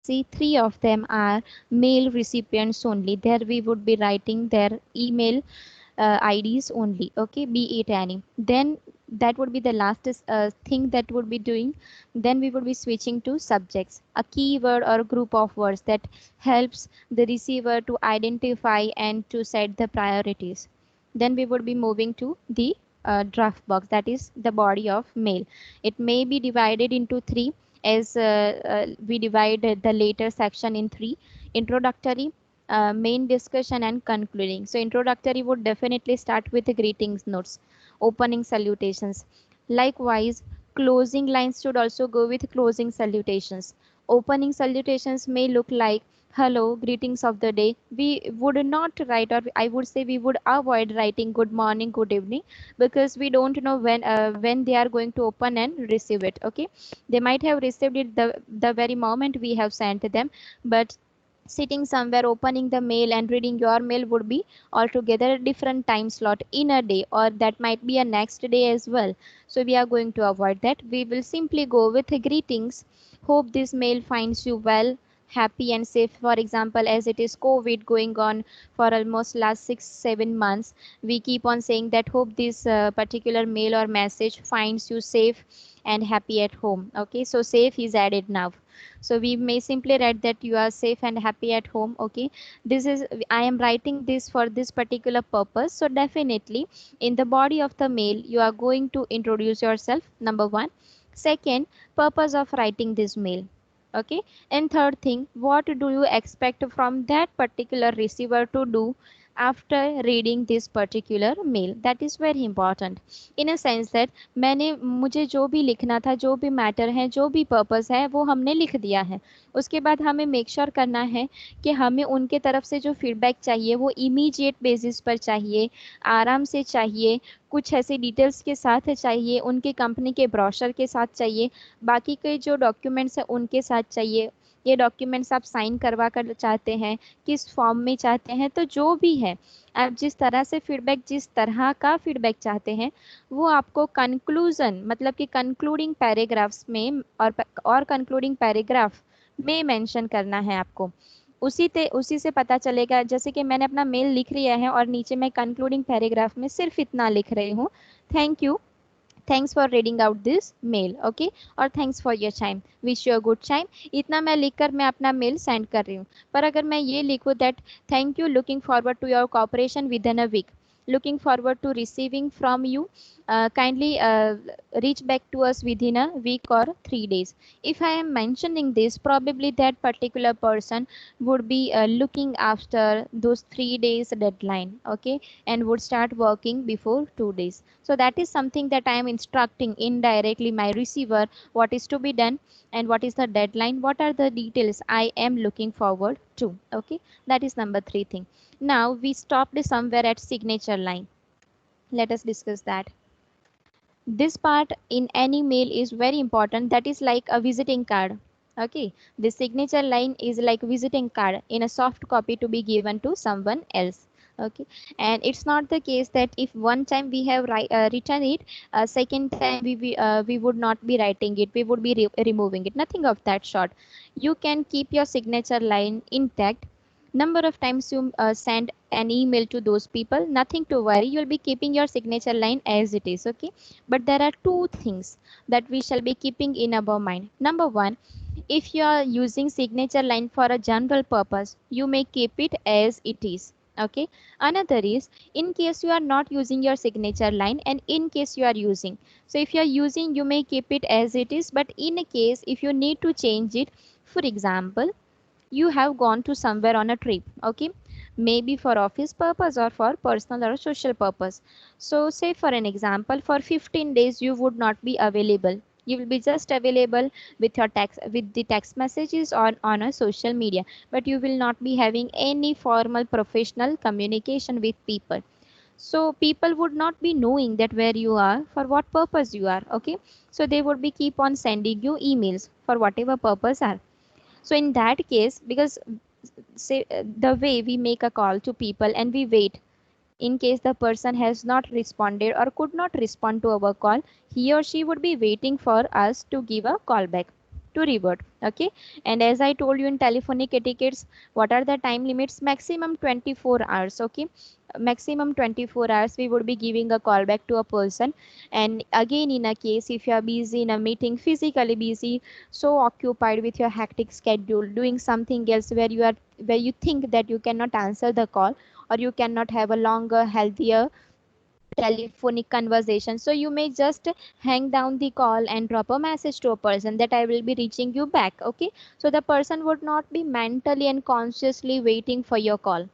see, three of them are mail recipients only. There we would be writing their email IDs only. Okay, be it any. Then that would be the last thing that would be doing. Then we would be switching to subjects, a keyword or group of words that helps the receiver to identify and to set the priorities. Then we would be moving to the draft box, that is the body of mail. It may be divided into three, as we divided the later section in three: introductory, main discussion, and concluding. So introductory would definitely start with the greetings notes, opening salutations. Likewise, closing lines should also go with closing salutations. Opening salutations may look like hello, greetings of the day. We would not write, or I would say we would avoid writing good morning, good evening, because we don't know when they are going to open and receive it. Okay, they might have received it the very moment we have sent them, but sitting somewhere opening the mail and reading your mail would be altogether a different time slot in a day, or that might be a next day as well. So we are going to avoid that. We will simply go with greetings. Hope this mail finds you well, happy and safe. For example, as it is COVID going on for almost last 6 7 months, we keep on saying that hope this particular mail or message finds you safe and happy at home. Okay, so safe is added now, so we may simply write that you are safe and happy at home. Okay, this is, I am writing this for this particular purpose. So definitely in the body of the mail you are going to introduce yourself, number one. Second, purpose of writing this mail. Okay, and third thing, what do you expect from that particular receiver to do after reading this particular mail? That is very important, in a sense that मैंने मुझे जो भी लिखना था, जो भी matter है, जो भी पर्पस है, वो हमने लिख दिया है। उसके बाद हमें मेक श्योर करना है कि हमें उनके तरफ से जो फीडबैक चाहिए वो इमीडिएट बेसिस पर चाहिए, आराम से चाहिए, कुछ ऐसे डिटेल्स के साथ चाहिए, उनके कंपनी के ब्रोशर के साथ चाहिए, बाकी के जो डॉक्यूमेंट्स हैं उनके साथ चाहिए। ये डॉक्यूमेंट्स आप साइन करवा कर चाहते हैं, किस फॉर्म में चाहते हैं, तो जो भी है, आप जिस तरह से फीडबैक, जिस तरह का फीडबैक चाहते हैं, वो आपको कंक्लूजन मतलब कि कंक्लूडिंग पैराग्राफ्स में और कंक्लूडिंग पैराग्राफ में मेंशन करना है आपको। उसी से पता चलेगा, जैसे कि मैंने अपना मेल लिख लिया है और नीचे मैं कंक्लूडिंग पैराग्राफ में सिर्फ इतना लिख रही हूँ, thank you, thanks for reading out this mail, okay, और thanks for your time, wish you a good time. इतना मैं लिखकर मैं अपना मेल सेंड कर रही हूँ। पर अगर मैं ये लिखूँ that thank you, looking forward to your cooperation within a week, looking forward to receiving from you, kindly reach back to us within a week or 3 days. If I am mentioning this, probably that particular person would be looking after those 3 days deadline, okay, and would start working before 2 days. So that is something that I am instructing indirectly my receiver what is to be done and what is the deadline, what are the details I am looking forward to. Okay, that is number three thing. Now we stopped somewhere at signature line. Let us discuss that. This part in any mail is very important. That is like a visiting card. Okay, the signature line is like visiting card in a soft copy to be given to someone else. Okay, and it's not the case that if one time we have written it, second time we would not be writing it, we would be removing it, nothing of that sort. You can keep your signature line intact. Number of times you send an email to those people, nothing to worry, you'll be keeping your signature line as it is. Okay, but there are two things that we shall be keeping in our mind. Number one, if you are using signature line for a general purpose, you may keep it as it is. Okay, another is in case you are not using your signature line, and in case you are using, so if you are using, you may keep it as it is, but in a case if you need to change it, for example, you have gone to somewhere on a trip, okay, maybe for office purpose or for personal or social purpose. So say for an example, for 15 days you would not be available, you will be just available with your text, with the text messages on a social media, but you will not be having any formal professional communication with people. So people would not be knowing that where you are, for what purpose you are. Okay, so they would be keep on sending you emails for whatever purpose are. So in that case, because say the way we make a call to people and we wait, in case the person has not responded or could not respond to our call, he or she would be waiting for us to give a call back. to revert. Okay, and as I told you in telephonic etiquettes, what are the time limits? Maximum 24 hours. Okay, maximum 24 hours we would be giving a call back to a person. And again, in a case if you are busy in a meeting, physically busy, so occupied with your hectic schedule, doing something else, where you think that you cannot answer the call, or you cannot have a longer healthier telephonic conversation, so you may just hang down the call and drop a message to a person that I will be reaching you back. Okay, so the person would not be mentally and consciously waiting for your call.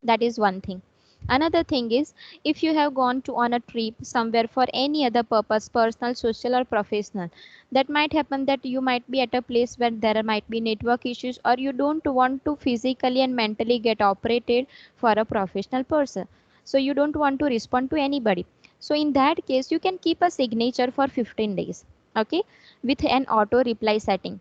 That is one thing. Another thing is, if you have gone to on a trip somewhere for any other purpose, personal, social, or professional, that might happen that you might be at a place where there might be network issues, or you don't want to physically and mentally get operated for a professional person, so you don't want to respond to anybody. So in that case you can keep a signature for 15 days. Okay, with an auto reply setting.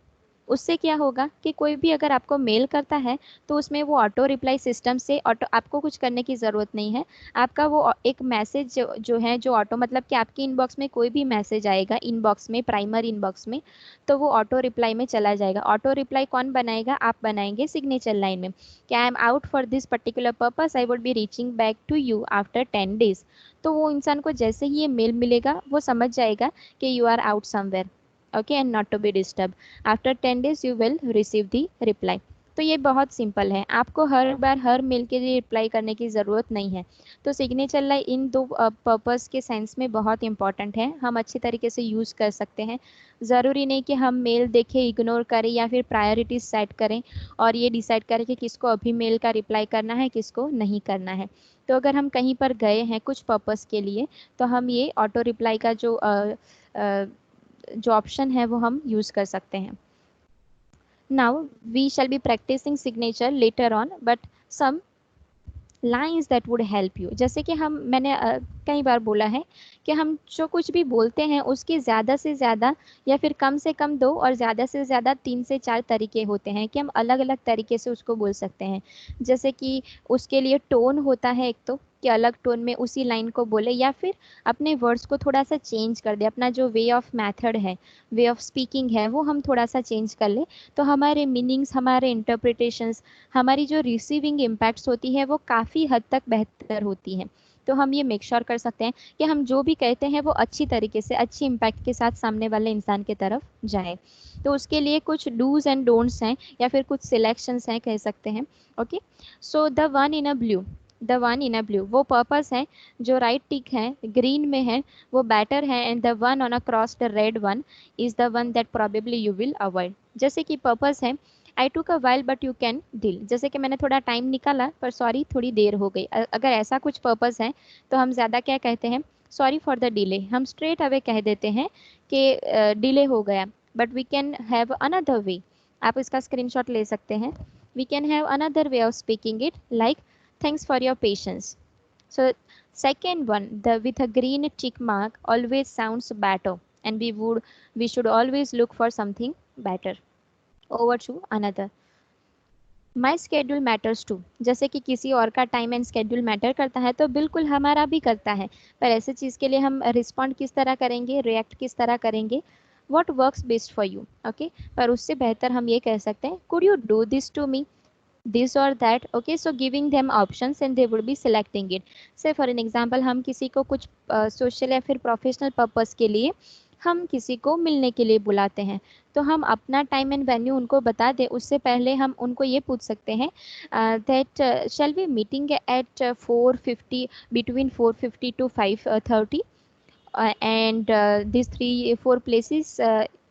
उससे क्या होगा कि कोई भी अगर आपको mail करता है तो उसमें वो ऑटो रिप्लाई सिस्टम से ऑटो, आपको कुछ करने की ज़रूरत नहीं है। आपका वो एक मैसेज जो है, जो ऑटो मतलब कि आपकी इनबॉक्स में कोई भी मैसेज आएगा इनबॉक्स में, प्राइमरी इनबॉक्स में, तो वो ऑटो रिप्लाई में चला जाएगा। ऑटो रिप्लाई कौन बनाएगा? आप बनाएंगे सिग्नेचर लाइन में कि I am out for this particular purpose, I would be reaching back to you after 10 days. तो वो इंसान को जैसे ही ये मेल मिलेगा वो समझ जाएगा कि you are out somewhere, okay, and not to be disturb. After 10 days you will receive the reply. तो ये बहुत सिंपल है, आपको हर बार हर मेल के लिए रिप्लाई करने की ज़रूरत नहीं है। तो सिग्नेचर लाइन इन दो पर्पस के सेंस में बहुत इंपॉर्टेंट है, हम अच्छी तरीके से यूज़ कर सकते हैं। ज़रूरी नहीं कि हम मेल देखें इग्नोर करें या फिर प्रायोरिटीज सेट करें और ये डिसाइड करें कि किसको अभी मेल का रिप्लाई करना है, किसको नहीं करना है। तो अगर हम कहीं पर गए हैं कुछ पर्पस के लिए, तो हम ये ऑटो रिप्लाई का जो ऑप्शन है वो हम यूज़ कर सकते हैं। Now we shall be practising signature letter on, but some lines that would help you. जैसे कि मैंने कई बार बोला है कि हम जो कुछ भी बोलते हैं उसके ज़्यादा से ज़्यादा या फिर कम से कम 2 और ज़्यादा से ज़्यादा 3 से 4 तरीके होते हैं कि हम अलग अलग तरीके से उसको बोल सकते हैं। जैसे कि उसके लिए टोन होता है एक, तो कि अलग टोन में उसी लाइन को बोले, या फिर अपने वर्ड्स को थोड़ा सा चेंज कर दे, अपना जो वे ऑफ मैथड है, वे ऑफ स्पीकिंग है, वो हम थोड़ा सा चेंज कर ले, तो हमारे मीनिंग्स, हमारे इंटरप्रिटेशंस, हमारी जो रिसीविंग इम्पैक्ट्स होती है वो काफ़ी हद तक बेहतर होती हैं। तो हम ये मेक श्योर कर सकते हैं कि हम जो भी कहते हैं वो अच्छी तरीके से, अच्छी इम्पैक्ट के साथ सामने वाले इंसान की तरफ जाए। तो उसके लिए कुछ डूज एंड डोंट्स हैं या फिर कुछ सिलेक्शंस हैं कह सकते हैं। Okay, so the one in a blue, the one in a blue वो पर्पस है, जो राइट टिक है ग्रीन में है वो बैटर है, and the one on a cross the red one is the one that probably you will avoid. जैसे कि पर्पस है आई टूक a while but you can deal, जैसे कि मैंने थोड़ा टाइम निकाला पर सॉरी थोड़ी देर हो गई। अगर ऐसा कुछ पर्पस है तो हम ज़्यादा क्या कहते हैं? Sorry for the delay. हम स्ट्रेट अवे कह देते हैं कि डिले हो गया, but we can have another way. आप इसका स्क्रीनशॉट ले सकते हैं। We can have another way of speaking it, like thanks for your patience. So second one, the with a green tick mark always sounds better, and we should always look for something better. Over to another. My schedule matters too, जैसे कि किसी और का time and schedule matter करता है तो बिल्कुल हमारा भी करता है, पर ऐसे चीज़ के लिए हम रिस्पॉन्ड किस तरह करेंगे, रिएक्ट किस तरह करेंगे? What works best for you. Okay, पर उससे बेहतर हम ये कह सकते हैं could you do this to me, this or that। okay, so giving them options and they would be selecting it। say for an example, हम किसी को कुछ सोशल या फिर प्रोफेशनल पर्पस के लिए हम किसी को मिलने के लिए बुलाते हैं, तो हम अपना टाइम एंड वेन्यू उनको बता दें, उससे पहले हम उनको ये पूछ सकते हैं that shall be meeting at 4:50, between 4:50 to 5:30, and this 3-4 places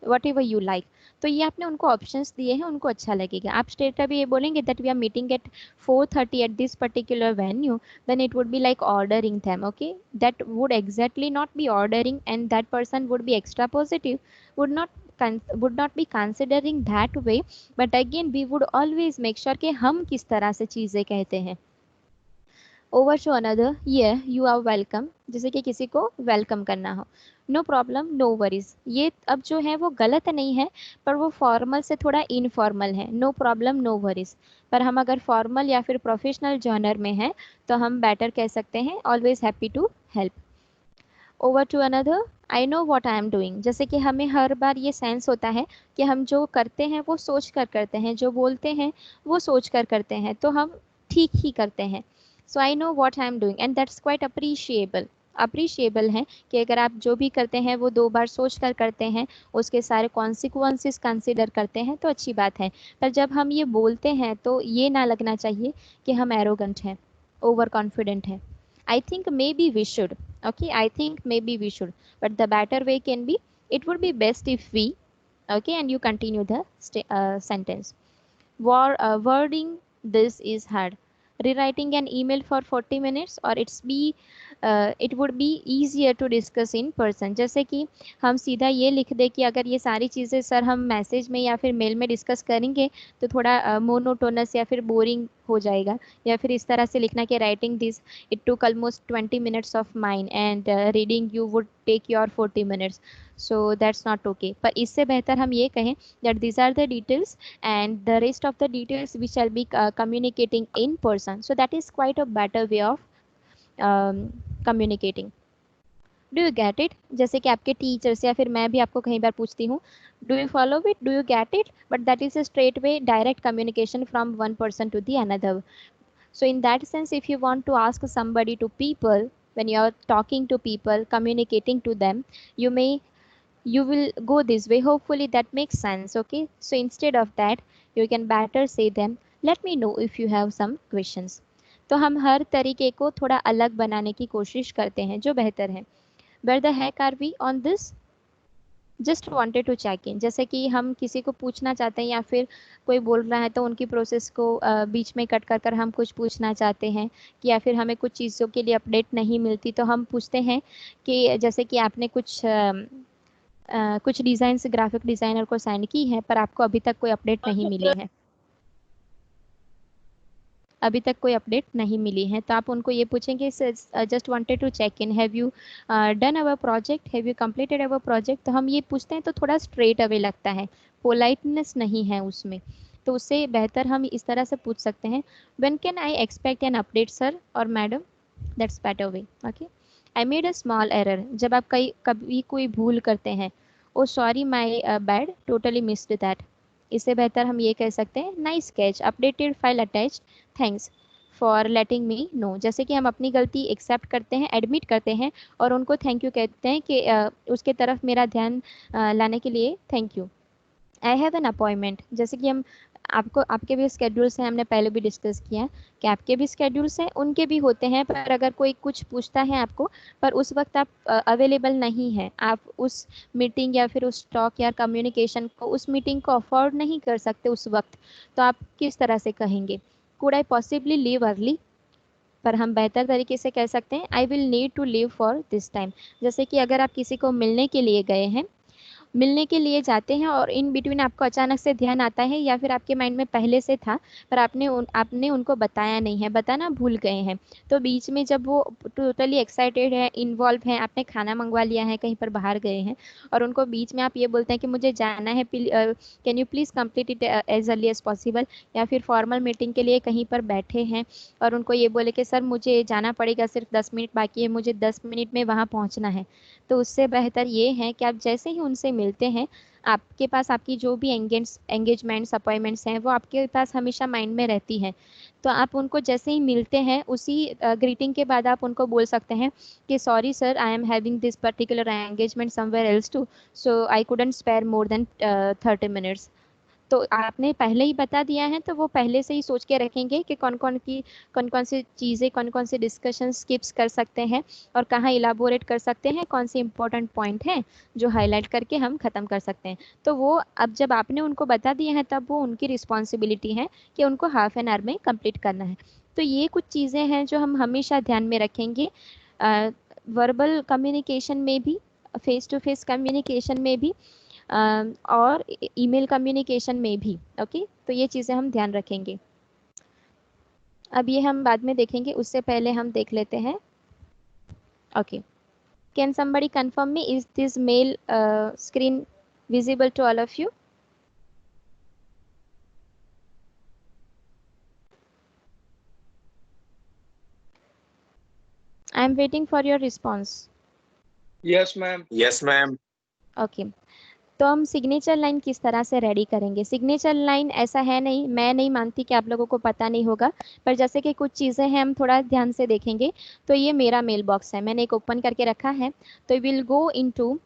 what ever you like. तो ये आपने उनको ऑप्शंस दिए हैं, उनको अच्छा लगेगा। आप स्ट्रेट अभी ये बोलेंगे that we are meeting at 4:30 at this particular venue, then it would be like ordering them। Okay, that would exactly not be ordering, and that person would be extra positive, would not be considering that way। but again we would always make sure कि हम किस तरह से चीज़ें कहते हैं। Over to another, ये you are welcome, जैसे कि किसी को वेलकम करना हो। नो प्रॉब्लम, नो वरीज, ये अब जो है वो गलत नहीं है, पर वो फॉर्मल से थोड़ा इनफॉर्मल है। नो प्रॉब्लम, नो वरीज, पर हम अगर फॉर्मल या फिर प्रोफेशनल जॉनर में हैं तो हम बेटर कह सकते हैं always happy to help. Over to another, I know what I am doing. जैसे कि हमें हर बार ये सेंस होता है कि हम जो करते हैं वो सोच कर करते हैं, जो बोलते हैं वो सोच कर करते हैं, तो हम ठीक ही करते हैं। So I know what I am doing and that's quite appreciable. Appreciable है कि अगर आप जो भी करते हैं वो 2 बार सोच कर करते हैं, उसके सारे कॉन्सिक्वेंसेस कंसिडर करते हैं, तो अच्छी बात है। पर जब हम ये बोलते हैं तो ये ना लगना चाहिए कि हम एरोगेंट हैं, ओवर कॉन्फिडेंट हैं। I think maybe we should. Okay, I think maybe we should. But the better way can be, it would be best if we. Okay, and you continue the sentence. Wording this is hard. Rewriting an email for 40 minutes, or it would be easier to discuss in person. जैसे कि हम सीधा ये लिख दे कि अगर ये सारी चीज़ें सर हम मैसेज में या फिर मेल में डिस्कस करेंगे तो थोड़ा मोनोटोनस या फिर बोरिंग हो जाएगा। या फिर इस तरह से लिखना कि writing this it took almost 20 minutes of mine and reading you would take your 40 minutes। So that's not okay. पर इससे बेहतर हम ये कहें that these are the details and the rest of the details we shall be communicating in person, so that is quite a better way of communicating. Do you get it? जैसे कि आपके teachers या फिर मैं भी आपको कई बार पूछती हूँ, do you follow it, do you get it, but that is a straight way direct communication from one person to the another. So in that sense, if you want to ask somebody to people, when you are talking to people, communicating to them, you may you will go this way. Hopefully that makes sense. Okay, so instead of that you can better say them, let me know if you have some questions. तो हम हर तरीके को थोड़ा अलग बनाने की कोशिश करते हैं जो बेहतर है। Where the heck are we on this? Just wanted to check in. जैसे कि हम किसी को पूछना चाहते हैं या फिर कोई बोल रहा है तो उनकी प्रोसेस को बीच में कट कर कर हम कुछ पूछना चाहते हैं, कि या फिर हमें कुछ चीज़ों के लिए अपडेट नहीं मिलती तो हम पूछते हैं कि जैसे कि आपने कुछ डिज़ाइंस ग्राफिक डिज़ाइनर को सेंड की है पर आपको अभी तक कोई अपडेट नहीं मिली है, अभी तक कोई अपडेट नहीं मिली है, तो आप उनको ये पूछेंगे just wanted to check in, have you done our project, have you completed our project. तो हम ये पूछते हैं तो थोड़ा स्ट्रेट अवे लगता है, पोलाइटनेस नहीं है उसमें। तो उससे बेहतर हम इस तरह से पूछ सकते हैं, when can I expect an update sir और madam. That's better way. Okay, I made a small error. जब आप कभी कोई भूल करते हैं, oh sorry my bad, totally missed that. इससे बेहतर हम ये कह सकते हैं, nice catch, updated file attached, thanks for letting me know. जैसे कि हम अपनी गलती एक्सेप्ट करते हैं, एडमिट करते हैं और उनको थैंक यू कहते हैं कि उसके तरफ मेरा ध्यान लाने के लिए thank you. I have an appointment. जैसे कि हम आपको आपके भी स्केड्यूल्स हैं, हमने पहले भी डिस्कस किया है कि आपके भी स्केड्यूल्स हैं, उनके भी होते हैं, पर अगर कोई कुछ पूछता है आपको पर उस वक्त आप अवेलेबल नहीं हैं, आप उस मीटिंग या फिर उस टॉक या कम्युनिकेशन को, उस मीटिंग को अफोर्ड नहीं कर सकते उस वक्त, तो आप किस तरह से कहेंगे, could I possibly leave early. पर हम बेहतर तरीके से कह सकते हैं, I will need to leave for this time. जैसे कि अगर आप किसी को मिलने के लिए गए हैं, मिलने के लिए जाते हैं और इन बिटवीन आपको अचानक से ध्यान आता है या फिर आपके माइंड में पहले से था पर आपने उनको बताया नहीं है, बताना भूल गए हैं, तो बीच में जब वो टोटली एक्साइटेड है, इन्वॉल्व है, आपने खाना मंगवा लिया है, कहीं पर बाहर गए हैं और उनको बीच में आप ये बोलते हैं कि मुझे जाना है, can you please complete it as early as possible. या फिर फॉर्मल मीटिंग के लिए कहीं पर बैठे हैं और उनको ये बोले कि सर मुझे जाना पड़ेगा, सिर्फ 10 मिनट बाकी है, मुझे 10 मिनट में वहाँ पहुँचना है। तो उससे बेहतर ये है कि आप जैसे ही उनसे मिलते हैं, आपके पास आपकी जो भी एंगेजमेंट्स अपॉइंटमेंट्स हैं वो आपके पास हमेशा माइंड में रहती हैं। तो आप उनको जैसे ही मिलते हैं उसी ग्रीटिंग के बाद आप उनको बोल सकते हैं कि sorry sir, I am having this particular engagement somewhere else too, so I couldn't spare more than 30 minutes. तो आपने पहले ही बता दिया है तो वो पहले से ही सोच के रखेंगे कि कौन कौन सी चीज़ें, कौन कौन से डिस्कशन स्किप्स कर सकते हैं और कहाँ इलाबोरेट कर सकते हैं, कौन से इंपॉर्टेंट पॉइंट हैं जो हाईलाइट करके हम ख़त्म कर सकते हैं। तो वो अब जब आपने उनको बता दिया है तब वो उनकी रिस्पॉन्सिबिलिटी है कि उनको हाफ एन आवर में कंप्लीट करना है। तो ये कुछ चीज़ें हैं जो हम हमेशा ध्यान में रखेंगे, वर्बल कम्युनिकेशन में भी, फेस टू फेस कम्युनिकेशन में भी, और ईमेल कम्युनिकेशन में भी। ओके, तो ये चीज़ें हम ध्यान रखेंगे। अब ये हम बाद में देखेंगे, उससे पहले हम देख लेते हैं। Okay, can somebody confirm me, is this mail screen visible to all of you? I am waiting for your response. Yes ma'am. Yes ma'am. Okay, तो हम सिग्नेचर लाइन किस तरह से रेडी करेंगे? सिग्नेचर लाइन ऐसा है नहीं, मैं नहीं मानती कि आप लोगों को पता नहीं होगा, पर जैसे कि कुछ चीज़ें हैं हम थोड़ा ध्यान से देखेंगे। तो ये मेरा मेल बॉक्स है, मैंने एक ओपन करके रखा है। तो will go into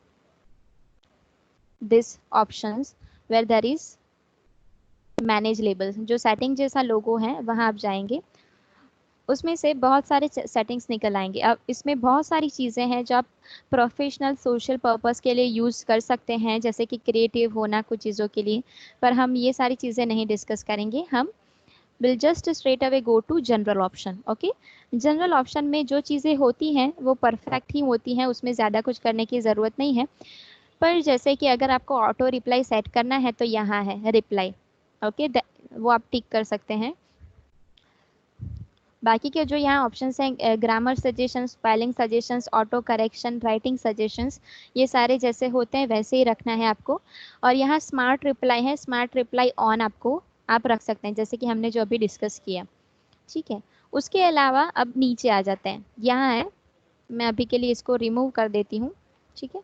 this options where there is manage labels, जो सेटिंग जैसा लोगो है वहाँ आप जाएंगे। उसमें से बहुत सारे सेटिंग्स निकल आएंगे। अब इसमें बहुत सारी चीज़ें हैं जो आप प्रोफेशनल सोशल पर्पस के लिए यूज़ कर सकते हैं, जैसे कि क्रिएटिव होना कुछ चीज़ों के लिए। पर हम ये सारी चीज़ें नहीं डिस्कस करेंगे, हम will just straight away go to general option. Okay, general option में जो चीज़ें होती हैं वो परफेक्ट ही होती हैं, उसमें ज़्यादा कुछ करने की ज़रूरत नहीं है। पर जैसे कि अगर आपको ऑटो रिप्लाई सेट करना है तो यहाँ है रिप्लाई। ओके, वो आप टिक कर सकते हैं। बाकी के जो यहाँ ऑप्शंस हैं, grammar suggestions, spelling suggestions, auto correction, writing suggestions, ये सारे जैसे होते हैं वैसे ही रखना है आपको। और यहाँ स्मार्ट रिप्लाई है, स्मार्ट रिप्लाई ऑन आपको आप रख सकते हैं, जैसे कि हमने जो अभी डिस्कस किया। ठीक है, उसके अलावा अब नीचे आ जाते हैं, यहाँ है, मैं अभी के लिए इसको रिमूव कर देती हूँ। ठीक है,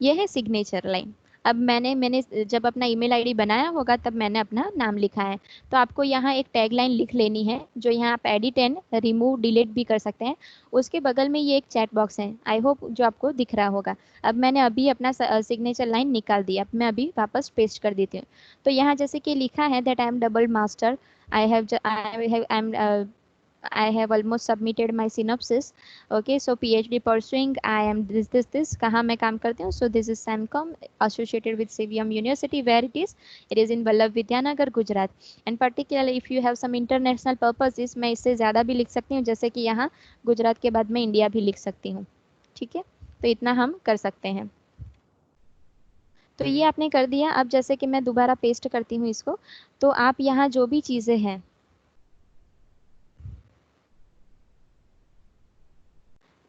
ये है सिग्नेचर लाइन। अब मैंने मैंने जब अपना ईमेल आईडी बनाया होगा तब मैंने अपना नाम लिखा है। तो आपको यहाँ एक टैगलाइन लिख लेनी है, जो यहाँ आप एडिट एंड रिमूव डिलीट भी कर सकते हैं। उसके बगल में ये एक चैट बॉक्स है, आई होप जो आपको दिख रहा होगा। अब मैंने अभी अपना सिग्नेचर लाइन निकाल दिया, अब मैं अभी वापस पेस्ट कर देती हूँ। तो यहाँ जैसे कि लिखा है that I am double master, I have almost submitted my synopsis. Okay, so PhD pursuing, I am this. कहाँ मैं काम करती हूँ? So this is Samcom associated with CVM University. Where it is? It is in Vallabh Vidyanagar, Gujarat. And particularly if you have some international purposes, मैं इससे ज़्यादा भी लिख सकती हूँ, जैसे कि यहाँ गुजरात के बाद मैं इंडिया भी लिख सकती हूँ। ठीक है, तो इतना हम कर सकते हैं। तो ये आपने कर दिया। अब जैसे कि मैं दोबारा पेस्ट करती हूँ इसको, तो आप यहाँ जो भी चीज़ें हैं,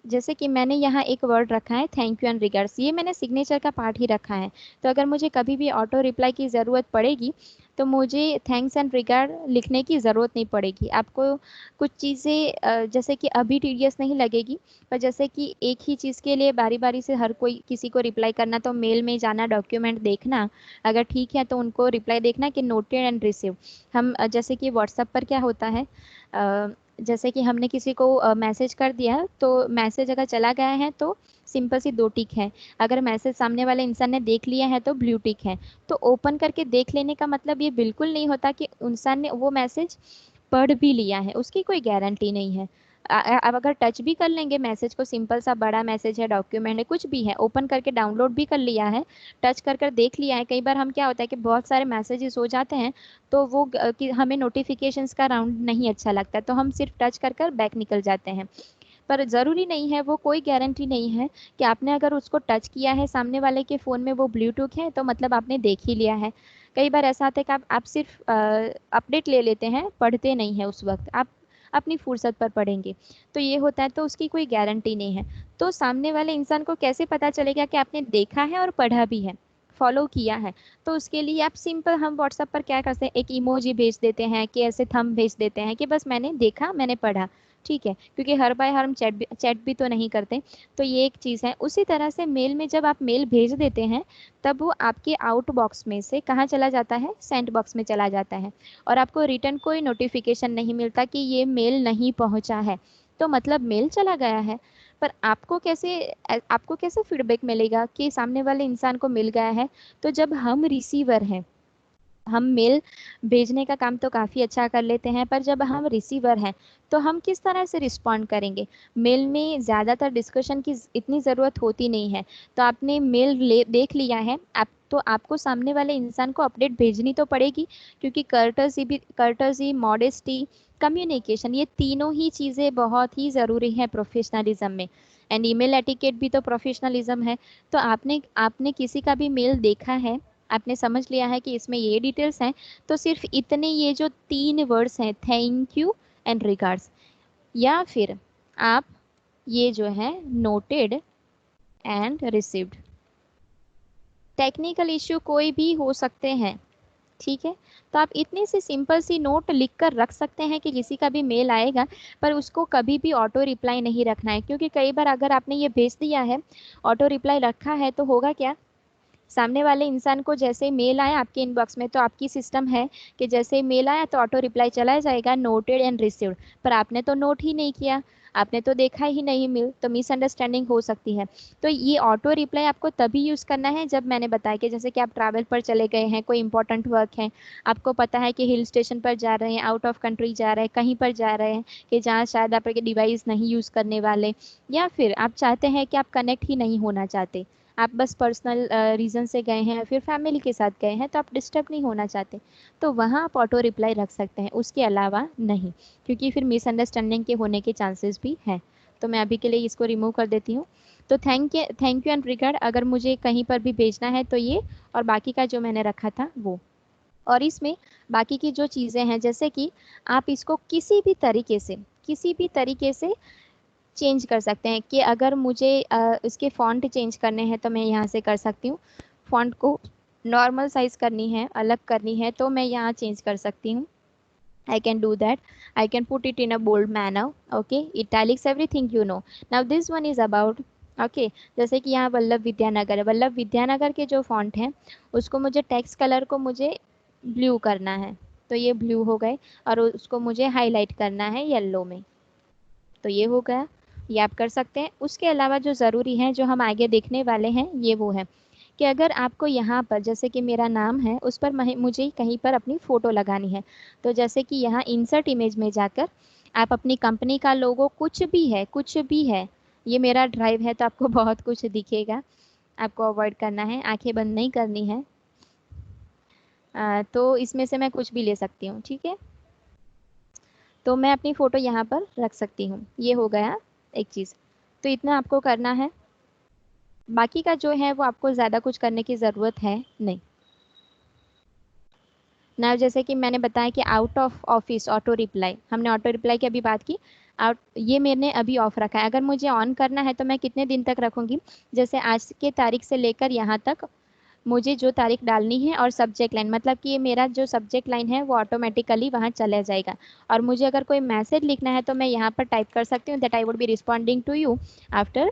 जैसे कि मैंने यहाँ एक वर्ड रखा है थैंक यू एंड रिगार्ड्स, ये मैंने सिग्नेचर का पार्ट ही रखा है। तो अगर मुझे कभी भी ऑटो रिप्लाई की ज़रूरत पड़ेगी तो मुझे थैंक्स एंड रिगार्ड लिखने की ज़रूरत नहीं पड़ेगी। आपको कुछ चीज़ें जैसे कि अभी टीडियस नहीं लगेगी, पर जैसे कि एक ही चीज़ के लिए बारी बारी से हर कोई किसी को रिप्लाई करना, तो मेल में जाना, डॉक्यूमेंट देखना, अगर ठीक है तो उनको रिप्लाई देखना कि नोटेड एंड रिसीव। हम जैसे कि व्हाट्सएप पर क्या होता है, जैसे कि हमने किसी को मैसेज कर दिया, तो मैसेज अगर चला गया है तो सिंपल सी 2 टिक है। अगर मैसेज सामने वाले इंसान ने देख लिया है तो ब्लू टिक है। तो ओपन करके देख लेने का मतलब ये बिल्कुल नहीं होता कि इंसान ने वो मैसेज पढ़ भी लिया है, उसकी कोई गारंटी नहीं है। अब अगर टच भी कर लेंगे मैसेज को, सिंपल सा बड़ा मैसेज है, डॉक्यूमेंट है, कुछ भी है, ओपन करके डाउनलोड भी कर लिया है, टच कर कर देख लिया है। कई बार हम क्या होता है कि बहुत सारे मैसेजेस हो जाते हैं, तो वो कि हमें नोटिफिकेशंस का राउंड नहीं अच्छा लगता, तो हम सिर्फ टच कर कर बैक निकल जाते हैं। पर ज़रूरी नहीं है, वो कोई गारंटी नहीं है कि आपने अगर उसको टच किया है सामने वाले के फ़ोन में वो ब्लूटूथ है तो मतलब आपने देख ही लिया है। कई बार ऐसा आता है कि आप सिर्फ अपडेट ले लेते हैं, पढ़ते नहीं है उस वक्त, आप अपनी फुर्सत पर पढ़ेंगे, तो ये होता है। तो उसकी कोई गारंटी नहीं है। तो सामने वाले इंसान को कैसे पता चलेगा कि आपने देखा है और पढ़ा भी है, फॉलो किया है? तो उसके लिए आप सिंपल, हम व्हाट्सएप पर क्या करते हैं, एक इमोजी भेज देते हैं कि ऐसे थंब भेज देते हैं कि बस मैंने देखा, मैंने पढ़ा। ठीक है, क्योंकि हर बार हम चैट भी तो नहीं करते। तो ये एक चीज़ है। उसी तरह से मेल में जब आप मेल भेज देते हैं, तब वो आपके आउट बॉक्स में से कहाँ चला जाता है? सेंड बॉक्स में चला जाता है। और आपको रिटर्न कोई नोटिफिकेशन नहीं मिलता कि ये मेल नहीं पहुंचा है, तो मतलब मेल चला गया है। पर आपको कैसे फीडबैक मिलेगा कि सामने वाले इंसान को मिल गया है? तो जब हम रिसीवर हैं, हम मेल भेजने का काम तो काफ़ी अच्छा कर लेते हैं, पर जब हम रिसीवर हैं तो हम किस तरह से रिस्पॉन्ड करेंगे? मेल में ज़्यादातर डिस्कशन की इतनी ज़रूरत होती नहीं है। तो आपने मेल देख लिया है, आप तो आपको सामने वाले इंसान को अपडेट भेजनी तो पड़ेगी, क्योंकि कर्टसी, मॉडेस्टी, कम्युनिकेशन, ये तीनों ही चीज़ें बहुत ही ज़रूरी हैं प्रोफेशनलिज्म में। एंड ईमेल एटिकेट भी तो प्रोफेशनलिज्म है। तो आपने आपने किसी का भी मेल देखा है, आपने समझ लिया है कि इसमें ये डिटेल्स हैं, तो सिर्फ इतने, ये जो 3 वर्ड्स हैं थैंक यू एंड रिगार्ड्स, या फिर आप ये जो है noted and received, technical issue कोई भी हो सकते हैं, ठीक है। तो आप इतनी सी सिंपल सी नोट लिख कर रख सकते हैं कि किसी का भी मेल आएगा, पर उसको कभी भी ऑटो रिप्लाई नहीं रखना है, क्योंकि कई बार अगर आपने ये भेज दिया है, ऑटो रिप्लाई रखा है, तो होगा क्या, सामने वाले इंसान को जैसे ही मेल आया आपके इनबॉक्स में, तो आपकी सिस्टम है कि जैसे ही मेल आया तो ऑटो रिप्लाई चला जाएगा, नोटेड एंड रिसीव्ड, पर आपने तो नोट ही नहीं किया, आपने तो देखा ही नहीं मेल, तो मिसअंडरस्टैंडिंग हो सकती है। तो ये ऑटो रिप्लाई आपको तभी यूज़ करना है जब मैंने बताया कि जैसे कि आप ट्रैवल पर चले गए हैं, कोई इंपॉर्टेंट वर्क है, आपको पता है कि हिल स्टेशन पर जा रहे हैं, आउट ऑफ कंट्री जा रहे हैं, कहीं पर जा रहे हैं कि जहाँ शायद आपके डिवाइस नहीं यूज़ करने वाले, या फिर आप चाहते हैं कि आप कनेक्ट ही नहीं होना चाहते, आप बस पर्सनल रीज़न से गए हैं, फिर फैमिली के साथ गए हैं, तो आप डिस्टर्ब नहीं होना चाहते, तो वहाँ आप ऑटो रिप्लाई रख सकते हैं, उसके अलावा नहीं, क्योंकि फिर मिसअंडरस्टैंडिंग के होने के चांसेस भी हैं। तो मैं अभी के लिए इसको रिमूव कर देती हूँ। तो थैंक यू एंड रिगार्ड, अगर मुझे कहीं पर भी भेजना है तो ये, और बाकी का जो मैंने रखा था वो, और इसमें बाकी की जो चीज़ें हैं, जैसे कि आप इसको किसी भी तरीके से चेंज कर सकते हैं, कि अगर मुझे इसके फॉन्ट चेंज करने हैं तो मैं यहाँ से कर सकती हूँ, फॉन्ट को नॉर्मल साइज करनी है, अलग करनी है, तो मैं यहाँ चेंज कर सकती हूँ, I can do that. I can put it in a bold manner. Okay, italics, everything you know. Now this one is about, okay, जैसे कि यहाँ वल्लभ विद्यानगर है, वल्लभ विद्यानगर के जो फॉन्ट है उसको मुझे टेक्स्ट कलर को मुझे ब्लू करना है, तो ये ब्लू हो गए, और उसको मुझे हाईलाइट करना है येलो में, तो ये हो गया, ये आप कर सकते हैं। उसके अलावा जो ज़रूरी है, जो हम आगे देखने वाले हैं, ये वो है कि अगर आपको यहाँ पर, जैसे कि मेरा नाम है, उस पर मुझे कहीं पर अपनी फ़ोटो लगानी है, तो जैसे कि यहाँ इंसर्ट इमेज में जाकर आप अपनी कंपनी का लोगो, कुछ भी है, ये मेरा ड्राइव है तो आपको बहुत कुछ दिखेगा, आपको अवॉइड करना है, आंखें बंद नहीं करनी है, तो इसमें से मैं कुछ भी ले सकती हूँ, ठीक है। तो मैं अपनी फ़ोटो यहाँ पर रख सकती हूँ, ये हो गया एक चीज़, तो इतना आपको करना है, बाकी का जो है वो आपको ज़्यादा कुछ करने की ज़रूरत है नहीं ना। जैसे कि मैंने बताया कि out of office auto reply, हमने ऑटो रिप्लाई की अभी बात की, आउट, ये मैंने अभी ऑफ रखा है, अगर मुझे ऑन करना है तो मैं कितने दिन तक रखूँगी, जैसे आज के तारीख से लेकर यहाँ तक मुझे जो तारीख डालनी है, और सब्जेक्ट लाइन, मतलब कि ये मेरा जो सब्जेक्ट लाइन है वो ऑटोमेटिकली वहाँ चला जाएगा, और मुझे अगर कोई मैसेज लिखना है तो मैं यहाँ पर टाइप कर सकती हूँ, that I would be responding to you after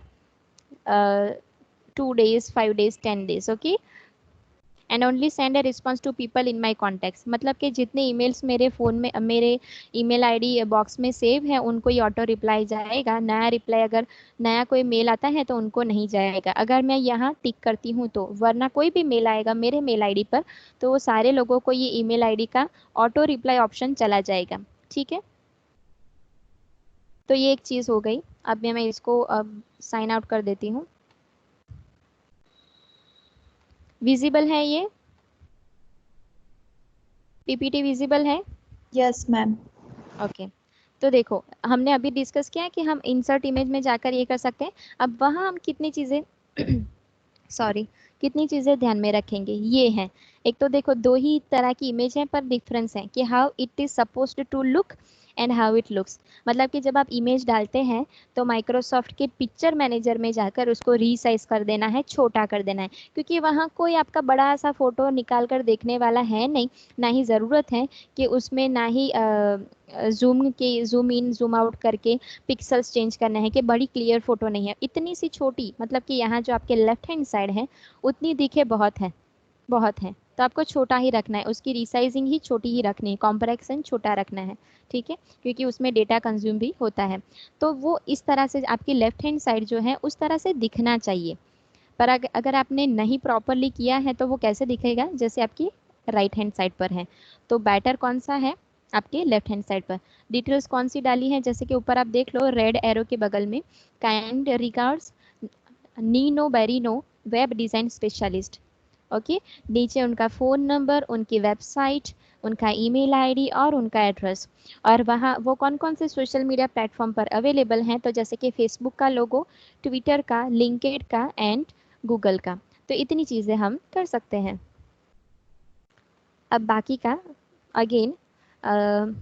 2 days, 5 days, 10 days, okay, and only send a response to people in my contacts, मतलब कि जितने ईमेल्स मेरे फ़ोन में, मेरे ईमेल आईडी बॉक्स में सेव है, उनको ही ऑटो रिप्लाई जाएगा, नया रिप्लाई अगर नया कोई मेल आता है तो उनको नहीं जाएगा, अगर मैं यहाँ टिक करती हूँ तो, वरना कोई भी मेल आएगा मेरे मेल आईडी पर तो वो सारे लोगों को ये ईमेल आईडी का ऑटो रिप्लाई ऑप्शन चला जाएगा, ठीक है। तो ये एक चीज़ हो गई, अब मैं इसको अब साइन आउट कर देती हूँ, विजिबल है ये पीपीटी, विजिबल है? Yes ma'am. ओके, तो देखो हमने अभी डिस्कस किया कि हम इंसर्ट इमेज में जाकर ये कर सकते हैं, अब वहाँ हम कितनी चीज़ें सॉरी, कितनी चीज़ें ध्यान में रखेंगे, ये हैं, एक तो देखो दो ही तरह की इमेज है पर डिफरेंस है कि how it is supposed to look and how it looks, मतलब कि जब आप इमेज डालते हैं तो माइक्रोसॉफ्ट के पिक्चर मैनेजर में जाकर उसको रीसाइज कर देना है, छोटा कर देना है, क्योंकि वहाँ कोई आपका बड़ा सा फोटो निकाल कर देखने वाला है नहीं, ना ही ज़रूरत है कि उसमें, ना ही जूम इन जूम आउट करके पिक्सल्स चेंज करना है, कि बड़ी क्लियर फोटो नहीं है, इतनी सी छोटी, मतलब कि यहाँ जो आपके लेफ्ट हैंड साइड है उतनी दिखे बहुत है, बहुत है, तो आपको छोटा ही रखना है, उसकी रिसाइजिंग ही छोटी ही रखनी है, कॉम्प्रेक्शन छोटा रखना है, ठीक है, क्योंकि उसमें डेटा कंज्यूम भी होता है, तो वो इस तरह से आपकी लेफ्ट हैंड साइड जो है उस तरह से दिखना चाहिए, पर अगर आपने नहीं प्रॉपरली किया है तो वो कैसे दिखेगा, जैसे आपकी राइट हैंड साइड पर है, तो बेटर कौन सा है, आपके लेफ्ट हैंड साइड पर, डिटेल्स कौन सी डाली है, जैसे कि ऊपर आप देख लो रेड एरो के बगल में, kind regards Nino Berino, web design specialist, okay, नीचे उनका फ़ोन नंबर, उनकी वेबसाइट, उनका ईमेल आईडी और उनका एड्रेस, और वहाँ वो कौन कौन से सोशल मीडिया प्लेटफॉर्म पर अवेलेबल हैं, तो जैसे कि फेसबुक का लोगो, ट्विटर का, लिंक्डइन का एंड गूगल का, तो इतनी चीज़ें हम कर सकते हैं। अब बाकी का अगेन